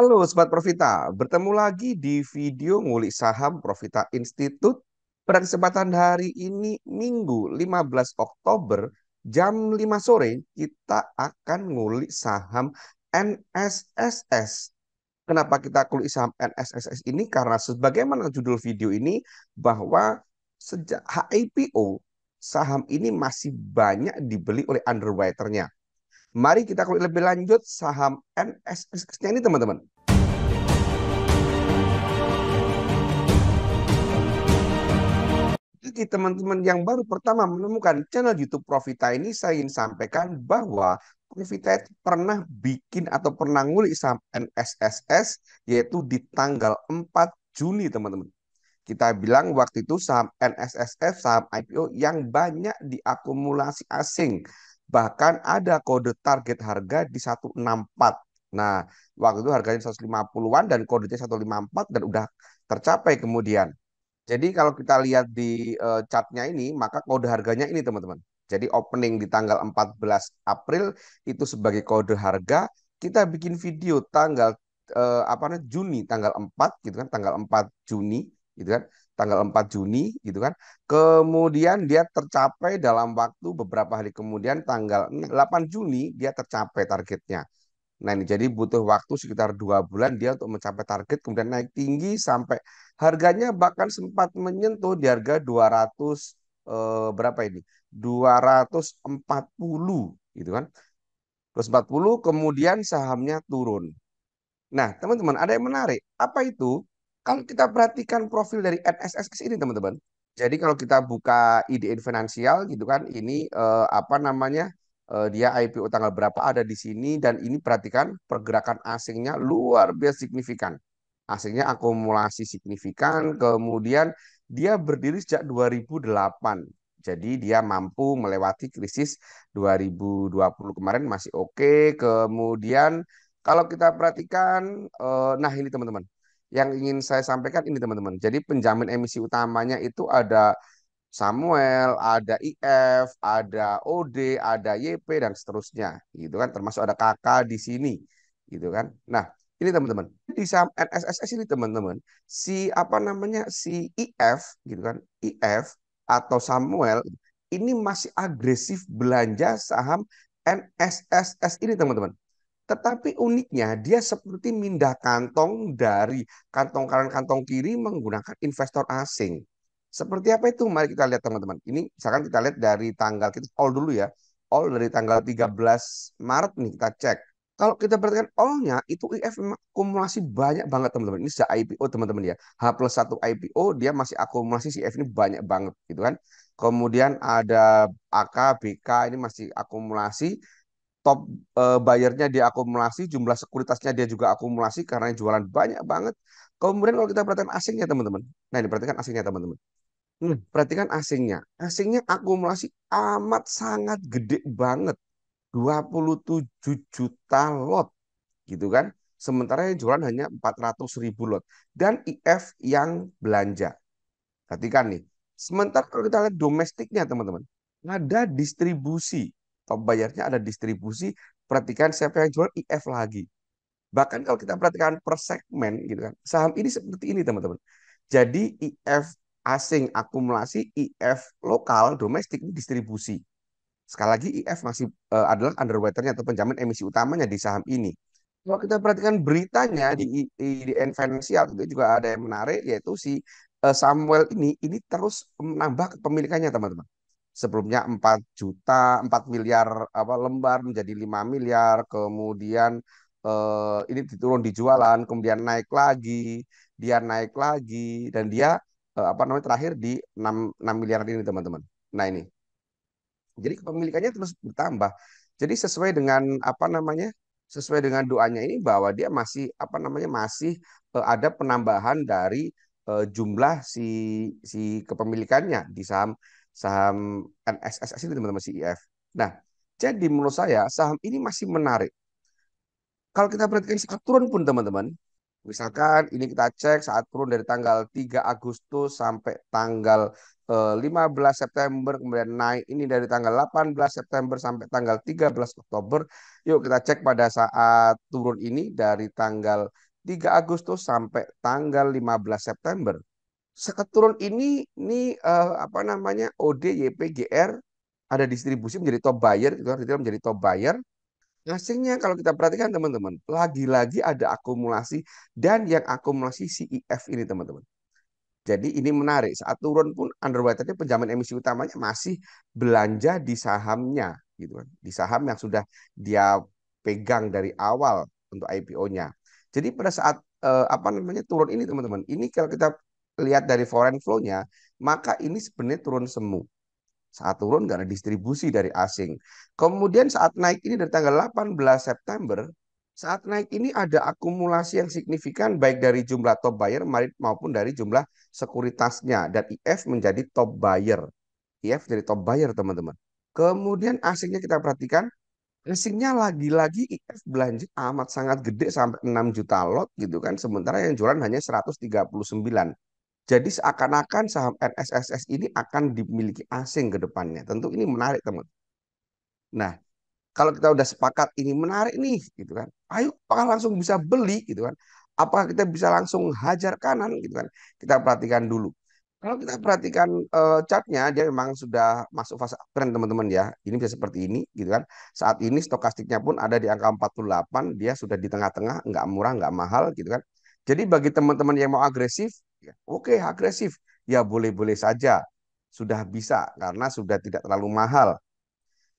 Halo Sobat Profita, bertemu lagi di video ngulik saham Profita Institute. Pada kesempatan hari ini Minggu 15 Oktober jam 5 sore kita akan ngulik saham NSSS. Kenapa kita kulik saham NSSS ini? Karena sebagaimana judul video ini bahwa sejak HIPO saham ini masih banyak dibeli oleh underwriter-nya. Mari kita kulik lebih lanjut saham NSSS-nya ini teman-teman. Bagi teman-teman yang baru pertama menemukan channel YouTube Profita ini, saya ingin sampaikan bahwa Profita itu pernah bikin atau pernah ngulik saham NSSS, yaitu di tanggal 4 Juni, teman-teman. Kita bilang waktu itu saham NSSF, saham IPO yang banyak diakumulasi asing. Bahkan ada kode target harga di 164. Nah, waktu itu harganya 150-an dan kodenya 154 dan udah tercapai kemudian. Jadi kalau kita lihat di chartnya ini, maka kode harganya ini teman-teman. Jadi opening di tanggal 14 April itu sebagai kode harga. Kita bikin video tanggal Juni tanggal 4 gitu kan, tanggal 4 Juni gitu kan, tanggal 4 Juni gitu kan. Kemudian dia tercapai dalam waktu beberapa hari kemudian tanggal 8 Juni dia tercapai targetnya. Nah ini jadi butuh waktu sekitar 2 bulan dia untuk mencapai target, kemudian naik tinggi sampai harganya bahkan sempat menyentuh di harga 200 berapa ini? 240 gitu kan. 240 kemudian sahamnya turun. Nah, teman-teman, ada yang menarik. Apa itu? Kalau kita perhatikan profil dari NSSX ini, teman-teman. Jadi kalau kita buka IDN Finansial gitu kan, ini dia IPO tanggal berapa ada di sini dan ini perhatikan pergerakan asingnya luar biasa signifikan. Asingnya akumulasi signifikan, kemudian dia berdiri sejak 2008. Jadi dia mampu melewati krisis 2020 kemarin masih oke. Kemudian kalau kita perhatikan, nah ini teman-teman, yang ingin saya sampaikan ini teman-teman. Jadi penjamin emisi utamanya itu ada Samuel, ada IF, ada OD, ada YP dan seterusnya, gitu kan. Termasuk ada kakak di sini, gitu kan. Nah, ini teman-teman. Di saham NSSS ini teman-teman, si IF, gitu kan, IF atau Samuel ini masih agresif belanja saham NSSS ini teman-teman. Tetapi uniknya dia seperti mindah kantong dari kantong kanan kantong kiri menggunakan investor asing. Seperti apa itu? Mari kita lihat teman-teman. Ini misalkan kita lihat dari tanggal kita all dulu ya. All dari tanggal 13 Maret nih kita cek. Kalau kita perhatikan all-nya itu IF memang akumulasi banyak banget teman-teman. Ini sejak IPO teman-teman ya. H+1 IPO dia masih akumulasi si IF ini banyak banget gitu kan. Kemudian ada AK, BK ini masih akumulasi top bayarnya dia akumulasi, jumlah sekuritasnya dia juga akumulasi karena jualan banyak banget. Kemudian kalau kita perhatikan asingnya teman-teman. Nah, ini perhatikan asingnya teman-teman. Perhatikan asingnya. Asingnya akumulasi amat sangat gede banget. 27 juta lot gitu kan. Sementara yang jualan hanya 400 ribu lot. Dan IF yang belanja. Perhatikan nih. Sementara kalau kita lihat domestiknya teman-teman. Ada distribusi. Top bayarnya ada distribusi. Perhatikan siapa yang jual IF lagi. Bahkan kalau kita perhatikan per segmen gitu kan. Saham ini seperti ini teman-teman. Jadi IF asing akumulasi, IF lokal domestik ini distribusi. Sekali lagi IF masih adalah underwriter-nya atau penjamin emisi utamanya di saham ini. Kalau kita perhatikan beritanya di Financial itu juga ada yang menarik yaitu si Samuel ini terus menambah kepemilikannya teman-teman. Sebelumnya 4 juta, 4 miliar apa lembar menjadi 5 miliar, kemudian ini diturun di jualan, kemudian naik lagi, dia naik lagi dan dia terakhir di 6 miliar ini teman-teman. Nah, ini. Jadi kepemilikannya terus bertambah. Jadi sesuai dengan sesuai dengan doanya ini bahwa dia masih masih ada penambahan dari jumlah si kepemilikannya di saham saham NSSS ini teman-teman CIF. Nah, jadi menurut saya saham ini masih menarik. Kalau kita perhatikan saat turun pun teman-teman, misalkan ini kita cek saat turun dari tanggal 3 Agustus sampai tanggal 15 September, kemudian naik ini dari tanggal 18 September sampai tanggal 13 Oktober. Yuk kita cek pada saat turun ini dari tanggal 3 Agustus sampai tanggal 15 September. Turun ini apa namanya OD, YP, GR ada distribusi menjadi top buyer, gitu kan, retail menjadi top buyer. Asingnya kalau kita perhatikan teman-teman, lagi-lagi ada akumulasi dan yang akumulasi CEF ini teman-teman. Jadi ini menarik. Saat turun pun underwriternya penjamin emisi utamanya masih belanja di sahamnya, gitu kan. Di saham yang sudah dia pegang dari awal untuk IPO-nya. Jadi pada saat apa namanya turun ini teman-teman, ini kalau kita lihat dari foreign flow-nya, maka ini sebenarnya turun semu. Saat turun nggak ada distribusi dari asing. Kemudian saat naik ini dari tanggal 18 September, saat naik ini ada akumulasi yang signifikan baik dari jumlah top buyer maupun dari jumlah sekuritasnya. Dan IF menjadi top buyer. IF jadi top buyer teman-teman. Kemudian asingnya kita perhatikan, asingnya lagi-lagi IF belanja amat sangat gede sampai 6 juta lot gitu kan. Sementara yang jualan hanya 139. Jadi seakan-akan saham NSSS ini akan dimiliki asing ke depannya. Tentu ini menarik, teman. Nah, kalau kita udah sepakat ini menarik nih, gitu kan. Ayo, apakah langsung bisa beli, gitu kan? Apakah kita bisa langsung hajar kanan, gitu kan? Kita perhatikan dulu. Kalau kita perhatikan chartnya, dia memang sudah masuk fase uptrend, teman-teman ya. Ini bisa seperti ini, gitu kan. Saat ini stokastiknya pun ada di angka 48, dia sudah di tengah-tengah, nggak murah, nggak mahal, gitu kan. Jadi bagi teman-teman yang mau agresif, ya, oke, agresif, ya boleh-boleh saja. Sudah bisa, karena sudah tidak terlalu mahal.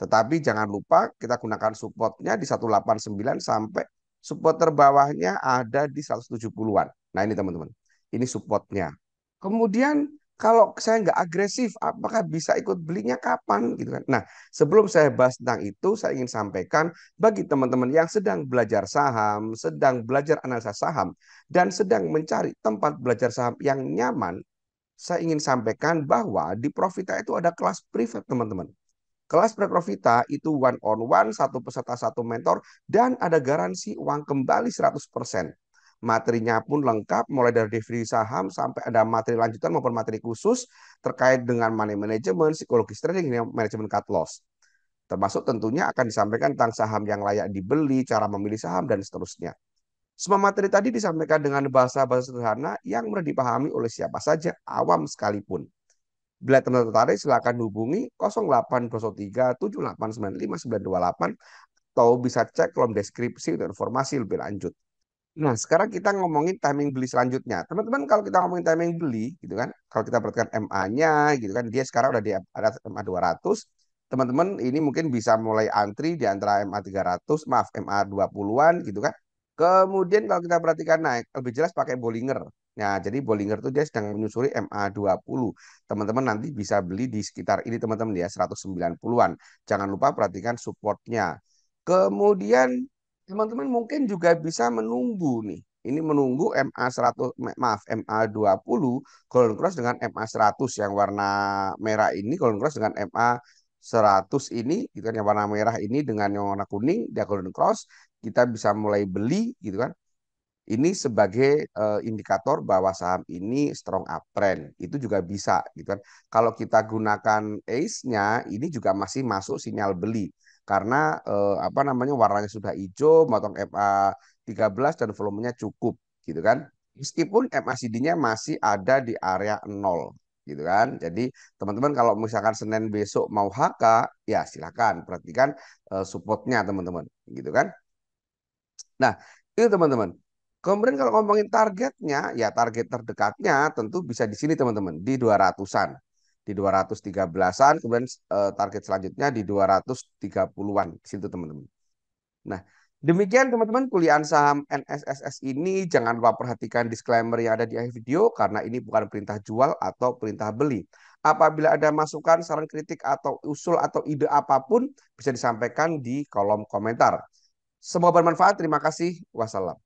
Tetapi jangan lupa kita gunakan supportnya di 189 sampai support terbawahnya ada di 170-an. Nah ini teman-teman, ini supportnya. Kemudian kalau saya nggak agresif, apakah bisa ikut belinya kapan gitu kan? Nah, sebelum saya bahas tentang itu, saya ingin sampaikan bagi teman-teman yang sedang belajar saham, sedang belajar analisa saham, dan sedang mencari tempat belajar saham yang nyaman, saya ingin sampaikan bahwa di Profita itu ada kelas privat teman-teman. Kelas Pre-Profita itu one on one, satu peserta satu mentor, dan ada garansi uang kembali 100%. Materinya pun lengkap, mulai dari definisi saham sampai ada materi lanjutan maupun materi khusus terkait dengan money management, psikologis trading, manajemen cut loss. Termasuk tentunya akan disampaikan tentang saham yang layak dibeli, cara memilih saham, dan seterusnya. Semua materi tadi disampaikan dengan bahasa-bahasa sederhana yang mudah dipahami oleh siapa saja, awam sekalipun. Bila teman-teman tertarik, silakan hubungi 0803 7895 928 atau bisa cek kolom deskripsi untuk informasi lebih lanjut. Nah, sekarang kita ngomongin timing beli selanjutnya. Teman-teman, kalau kita ngomongin timing beli, gitu kan, kalau kita perhatikan MA-nya, gitu kan, dia sekarang udah di ada MA 200. Teman-teman, ini mungkin bisa mulai antri di antara MA 300, maaf, MA 20-an, gitu kan. Kemudian kalau kita perhatikan naik, lebih jelas pakai Bollinger. Nah, jadi Bollinger itu dia sedang menyusuri MA 20. Teman-teman nanti bisa beli di sekitar ini, teman-teman ya, 190-an. Jangan lupa perhatikan supportnya. Kemudian teman-teman mungkin juga bisa menunggu nih. Ini menunggu MA 100, maaf, MA 20 Golden Cross dengan MA 100 yang warna merah ini, Golden Cross dengan MA 100 ini, gitu kan, yang warna merah ini dengan yang warna kuning, dia Golden Cross, kita bisa mulai beli, gitu kan. Ini sebagai indikator bahwa saham ini strong uptrend. Itu juga bisa, gitu kan. Kalau kita gunakan ACE-nya, ini juga masih masuk sinyal beli karena apa namanya warnanya sudah hijau, motong MA 13 dan volumenya cukup, gitu kan. Meskipun MACD-nya masih ada di area 0, gitu kan. Jadi teman-teman kalau misalkan Senin besok mau HK, ya silakan perhatikan supportnya teman-teman, gitu kan. Nah, itu teman-teman. Kemudian kalau ngomongin targetnya, ya target terdekatnya tentu bisa di sini teman-teman, di 200-an. Di 213-an, kemudian target selanjutnya di 230-an. Di situ teman-teman. Nah, demikian teman-teman kuliah saham NSSS ini. Jangan lupa perhatikan disclaimer yang ada di akhir video, karena ini bukan perintah jual atau perintah beli. Apabila ada masukan, saran kritik, atau usul atau ide apapun, bisa disampaikan di kolom komentar. Semoga bermanfaat. Terima kasih. Wassalam.